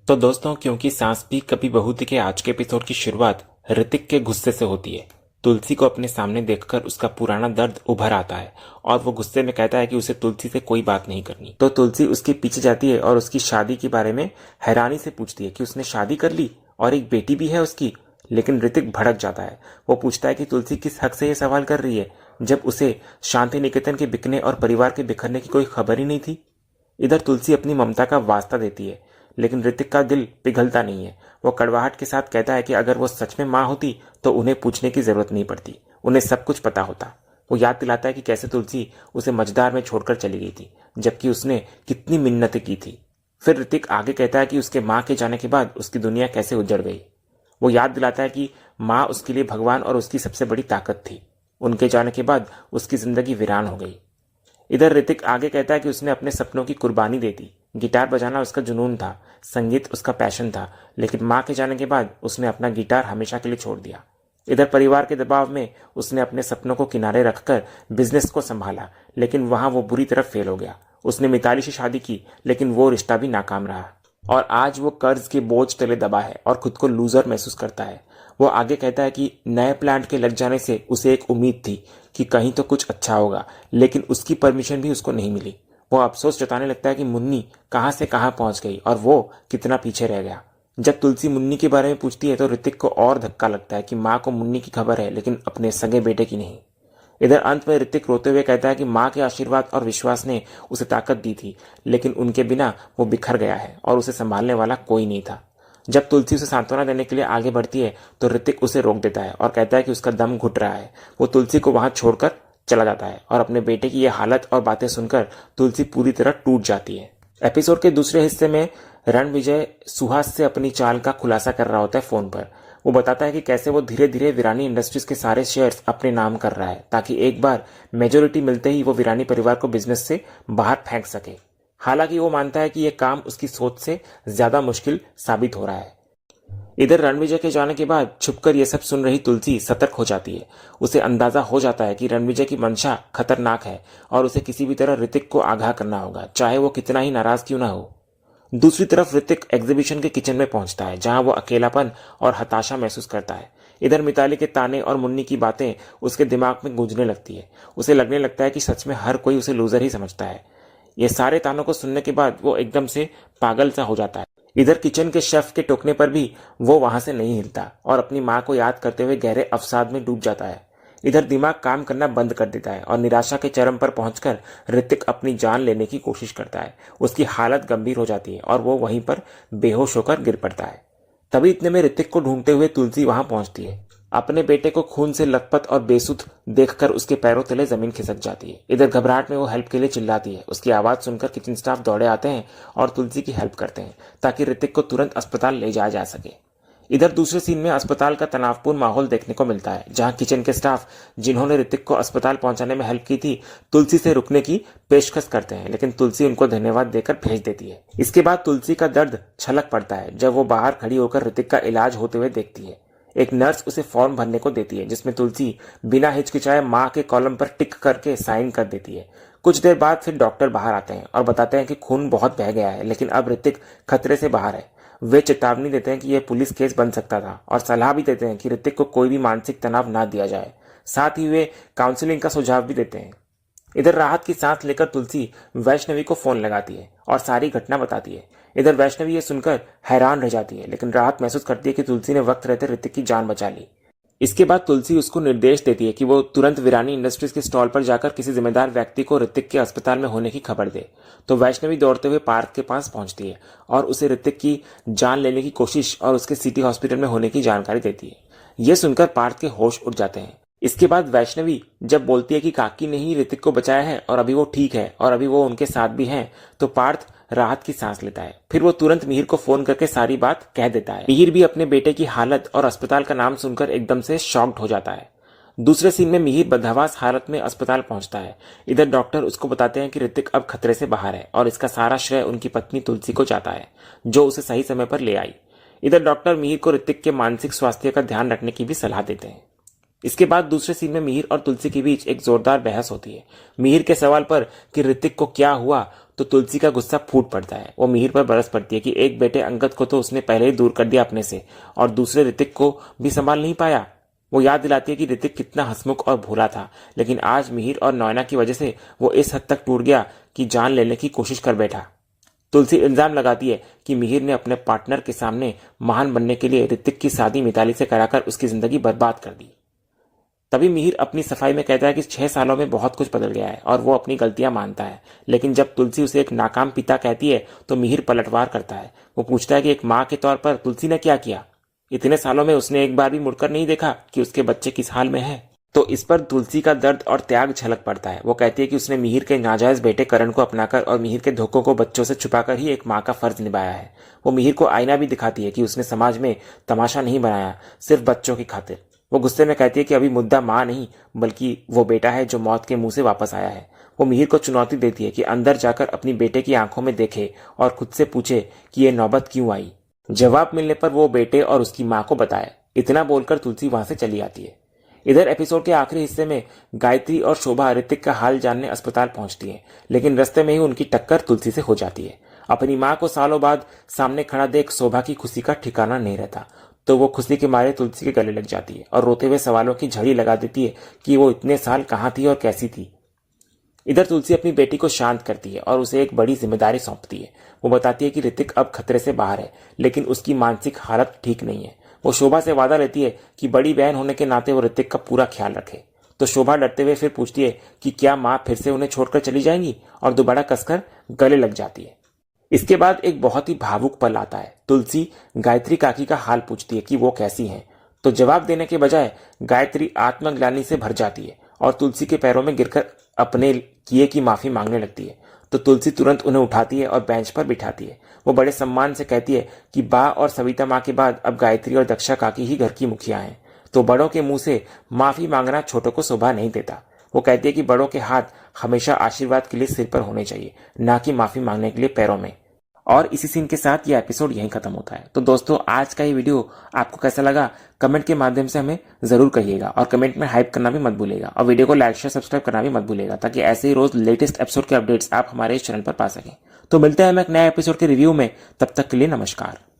तो दोस्तों, क्योंकि सांस भी कभी बहू थी के आज के एपिसोड की शुरुआत ऋतिक के गुस्से से होती है। तुलसी को अपने सामने देखकर उसका पुराना दर्द उभर आता है और वो गुस्से में कहता है कि उसे तुलसी से कोई बात नहीं करनी। तो तुलसी उसके पीछे जाती है और उसकी शादी के बारे में हैरानी से पूछती है कि उसने शादी कर ली और एक बेटी भी है उसकी। लेकिन ऋतिक भड़क जाता है। वो पूछता है कि तुलसी किस हक से ये सवाल कर रही है, जब उसे शांति निकेतन के बिकने और परिवार के बिखरने की कोई खबर ही नहीं थी। इधर तुलसी अपनी ममता का वास्ता देती है, लेकिन ऋतिक का दिल पिघलता नहीं है। वो कड़वाहट के साथ कहता है कि अगर वो सच में माँ होती तो उन्हें पूछने की जरूरत नहीं पड़ती, उन्हें सब कुछ पता होता। वो याद दिलाता है कि कैसे तुलसी उसे मझदार में छोड़कर चली गई थी, जबकि उसने कितनी मिन्नतें की थी। फिर ऋतिक आगे कहता है कि उसके माँ के जाने के बाद उसकी दुनिया कैसे उजड़ गई। वो याद दिलाता है कि माँ उसके लिए भगवान और उसकी सबसे बड़ी ताकत थी। उनके जाने के बाद उसकी जिंदगी वीरान हो गई। इधर ऋतिक आगे कहता है कि उसने अपने सपनों की कुर्बानी दे दी। गिटार बजाना उसका जुनून था, संगीत उसका पैशन था, लेकिन माँ के जाने के बाद उसने अपना गिटार हमेशा के लिए छोड़ दिया। इधर परिवार के दबाव में उसने अपने सपनों को किनारे रखकर बिजनेस को संभाला, लेकिन वहां वो बुरी तरह फेल हो गया। उसने मिताली से शादी की, लेकिन वो रिश्ता भी नाकाम रहा और आज वो कर्ज के बोझ तले दबा है और खुद को लूजर महसूस करता है। वो आगे कहता है कि नए प्लांट के लग जाने से उसे एक उम्मीद थी कि कहीं तो कुछ अच्छा होगा, लेकिन उसकी परमिशन भी उसको नहीं मिली। वो अफसोस जताने लगता है कि मुन्नी कहां से कहां पहुंच गई और वो कितना पीछे रह गया। जब तुलसी मुन्नी के बारे में पूछती है तो ऋतिक को और धक्का लगता है कि माँ को मुन्नी की खबर है, लेकिन अपने सगे बेटे की नहीं। इधर अंत में ऋतिक रोते हुए कहता है कि माँ के आशीर्वाद और विश्वास ने उसे ताकत दी थी, लेकिन उनके बिना वो बिखर गया है और उसे संभालने वाला कोई नहीं था। जब तुलसी उसे सांत्वना देने के लिए आगे बढ़ती है तो ऋतिक उसे रोक देता है और कहता है कि उसका दम घुट रहा है। वो तुलसी को वहां छोड़कर चला जाता है और अपने बेटे की यह हालत और बातें सुनकर तुलसी पूरी तरह टूट जाती है। एपिसोड के दूसरे हिस्से में रणविजय सुहास से अपनी चाल का खुलासा कर रहा होता है फोन पर। वो बताता है कि कैसे वो धीरे धीरे वीरानी इंडस्ट्रीज के सारे शेयर्स अपने नाम कर रहा है, ताकि एक बार मेजोरिटी मिलते ही वो वीरानी परिवार को बिजनेस से बाहर फेंक सके। हालांकि वो मानता है कि यह काम उसकी सोच से ज्यादा मुश्किल साबित हो रहा है। इधर रणविजय के जाने के बाद छुपकर यह सब सुन रही तुलसी सतर्क हो जाती है। उसे अंदाजा हो जाता है कि रणविजय की मंशा खतरनाक है और उसे किसी भी तरह ऋतिक को आगाह करना होगा, चाहे वो कितना ही नाराज क्यों ना हो। दूसरी तरफ ऋतिक एग्जीबिशन के किचन में पहुंचता है, जहां वो अकेलापन और हताशा महसूस करता है। इधर मिताली के ताने और मुन्नी की बातें उसके दिमाग में गूंजने लगती है। उसे लगने लगता है कि सच में हर कोई उसे लूजर ही समझता है। ये सारे तानों को सुनने के बाद वो एकदम से पागल सा हो जाता है। इधर किचन के शेफ के टोकने पर भी वो वहां से नहीं हिलता और अपनी माँ को याद करते हुए गहरे अवसाद में डूब जाता है। इधर दिमाग काम करना बंद कर देता है और निराशा के चरम पर पहुंचकर ऋतिक अपनी जान लेने की कोशिश करता है। उसकी हालत गंभीर हो जाती है और वो वहीं पर बेहोश होकर गिर पड़ता है। तभी इतने में ऋतिक को ढूंढते हुए तुलसी वहां पहुंचती है। अपने बेटे को खून से लथपथ और बेसुध देखकर उसके पैरों तले जमीन खिसक जाती है। इधर घबराहट में वो हेल्प के लिए चिल्लाती है। उसकी आवाज सुनकर किचन स्टाफ दौड़े आते हैं और तुलसी की हेल्प करते हैं, ताकि ऋतिक को तुरंत अस्पताल ले जाया जा सके। इधर दूसरे सीन में अस्पताल का तनावपूर्ण माहौल देखने को मिलता है, जहां किचन के स्टाफ जिन्होंने ऋतिक को अस्पताल पहुंचाने में हेल्प की थी, तुलसी से रुकने की पेशकश करते हैं, लेकिन तुलसी उनको धन्यवाद देकर भेज देती है। इसके बाद तुलसी का दर्द छलक पड़ता है जब वो बाहर खड़ी होकर ऋतिक का इलाज होते हुए देखती है। एक नर्स उसे फॉर्म भरने को देती है, जिसमें तुलसी बिना हिचकिचाए माँ के कॉलम पर टिक करके साइन कर देती है। कुछ देर बाद फिर डॉक्टर बाहर आते हैं और बताते हैं कि खून बहुत बह गया है, लेकिन अब ऋतिक खतरे से बाहर है। वे चेतावनी देते हैं कि यह पुलिस केस बन सकता था और सलाह भी देते हैं कि ऋतिक को कोई भी मानसिक तनाव ना दिया जाए। साथ ही वे काउंसलिंग का सुझाव भी देते हैं। इधर राहत की सांस लेकर तुलसी वैष्णवी को फोन लगाती है और सारी घटना बताती है। इधर वैष्णवी ये सुनकर हैरान रह जाती है, लेकिन राहत महसूस करती है कि तुलसी ने वक्त रहते ऋतिक की जान बचा ली। इसके बाद तुलसी उसको निर्देश देती है कि वो तुरंत वीरानी इंडस्ट्रीज के स्टॉल पर जाकर किसी जिम्मेदार व्यक्ति को ऋतिक के अस्पताल में होने की खबर दे। तो वैष्णवी दौड़ते हुए पार्क के पास पहुंचती है और उसे ऋतिक की जान लेने की कोशिश और उसके सिटी हॉस्पिटल में होने की जानकारी देती है। यह सुनकर पार्थ के होश उड़ जाते हैं। इसके बाद वैष्णवी जब बोलती है कि काकी ने ही ऋतिक को बचाया है और अभी वो ठीक है और अभी वो उनके साथ भी हैं, तो पार्थ राहत की सांस लेता है। फिर वो तुरंत मिहिर को फोन करके सारी बात कह देता है। मिहिर भी अपने बेटे की हालत और अस्पताल का नाम सुनकर एकदम से शॉक्ड हो जाता है। दूसरे सीन में मिहिर बदहवास हालत में अस्पताल पहुंचता है। इधर डॉक्टर उसको बताते हैं कि ऋतिक अब खतरे से बाहर है और इसका सारा श्रेय उनकी पत्नी तुलसी को जाता है, जो उसे सही समय पर ले आई। इधर डॉक्टर मिहिर को ऋतिक के मानसिक स्वास्थ्य का ध्यान रखने की भी सलाह देते हैं। इसके बाद दूसरे सीन में मिहिर और तुलसी के बीच एक जोरदार बहस होती है। मिहिर के सवाल पर कि ऋतिक को क्या हुआ तो तुलसी का गुस्सा फूट पड़ता है। वो मिहिर पर बरस पड़ती है कि एक बेटे अंगद को तो उसने पहले ही दूर कर दिया अपने से और दूसरे ऋतिक को भी संभाल नहीं पाया। वो याद दिलाती है कि ऋतिक कितना हंसमुख और भोला था, लेकिन आज मिहिर और नयना की वजह से वो इस हद तक टूट गया कि जान लेने की कोशिश कर बैठा। तुलसी इल्जाम लगाती है कि मिहिर ने अपने पार्टनर के सामने महान बनने के लिए ऋतिक की शादी मिताली से कराकर उसकी जिंदगी बर्बाद कर दी। तभी मिहिर अपनी सफाई में कहता है कि 6 सालों में बहुत कुछ बदल गया है और वो अपनी गलतियां मानता है। लेकिन जब तुलसी उसे एक नाकाम पिता कहती है तो मिहिर पलटवार करता है। वो पूछता है कि एक माँ के तौर पर तुलसी ने क्या किया। इतने सालों में उसने एक बार भी मुड़कर नहीं देखा कि उसके बच्चे किस हाल में है। तो इस पर तुलसी का दर्द और त्याग झलक पड़ता है। वो कहती है कि उसने मिहिर के नाजायज बेटे करण को अपनाकर और मिहिर के धोखों को बच्चों से छुपाकर ही एक माँ का फर्ज निभाया है। वो मिहिर को आईना भी दिखाती है कि उसने समाज में तमाशा नहीं बनाया, सिर्फ बच्चों की खातिर। वो गुस्से में कहती है कि अभी मुद्दा माँ नहीं बल्कि वो बेटा है जो मौत के मुंह से वापस आया है। वो मिहिर को चुनौती देती है कि अंदर जाकर अपनी बेटे की आंखों में देखे और खुद से पूछे कि ये नौबत क्यों आई। जवाब मिलने पर वो बेटे और उसकी माँ को बताए। इतना बोलकर तुलसी वहां से चली आती है। इधर एपिसोड के आखिरी हिस्से में गायत्री और शोभा ऋतिक का हाल जानने अस्पताल पहुंचती है, लेकिन रास्ते में ही उनकी टक्कर तुलसी से हो जाती है। अपनी माँ को सालों बाद सामने खड़ा देख शोभा की खुशी का ठिकाना नहीं रहता, तो वो खुशी के मारे तुलसी के गले लग जाती है और रोते हुए सवालों की झड़ी लगा देती है कि वो इतने साल कहाँ थी और कैसी थी। इधर तुलसी अपनी बेटी को शांत करती है और उसे एक बड़ी जिम्मेदारी सौंपती है। वो बताती है कि ऋतिक अब खतरे से बाहर है, लेकिन उसकी मानसिक हालत ठीक नहीं है। वो शोभा से वादा लेती है कि बड़ी बहन होने के नाते वो ऋतिक का पूरा ख्याल रखे। तो शोभा डरते हुए फिर पूछती है कि क्या माँ फिर से उन्हें छोड़कर चली जाएंगी, और दोबारा कसकर गले लग जाती है। इसके बाद एक बहुत ही भावुक पल आता है। तुलसी गायत्री काकी का हाल पूछती है कि वो कैसी हैं, तो जवाब देने के बजाय गायत्री आत्मग्लानि से भर जाती है और तुलसी के पैरों में गिरकर अपने किए की माफी मांगने लगती है। तो तुलसी तुरंत उन्हें उठाती है और बेंच पर बिठाती है। वो बड़े सम्मान से कहती है कि बा और सविता माँ के बाद अब गायत्री और दक्षा काकी ही घर की मुखिया हैं। तो बड़ों के मुंह से माफी मांगना छोटों को शोभा नहीं देता। वो कहती है कि बड़ों के हाथ हमेशा आशीर्वाद के लिए सिर पर होने चाहिए, ना कि माफी मांगने के लिए पैरों में। और इसी सीन के साथ ये एपिसोड यहीं खत्म होता है। तो दोस्तों, आज का ये वीडियो आपको कैसा लगा कमेंट के माध्यम से हमें जरूर कहिएगा और कमेंट में हाइप करना भी मत भूलिएगा और वीडियो को लाइक शेयर सब्सक्राइब करना भी मत भूलिएगा, ताकि ऐसे ही रोज लेटेस्ट एपिसोड के अपडेट्स आप हमारे इस चैनल पर पा सकें। तो मिलते हैं हम एक नए एपिसोड के रिव्यू में, तब तक के लिए नमस्कार।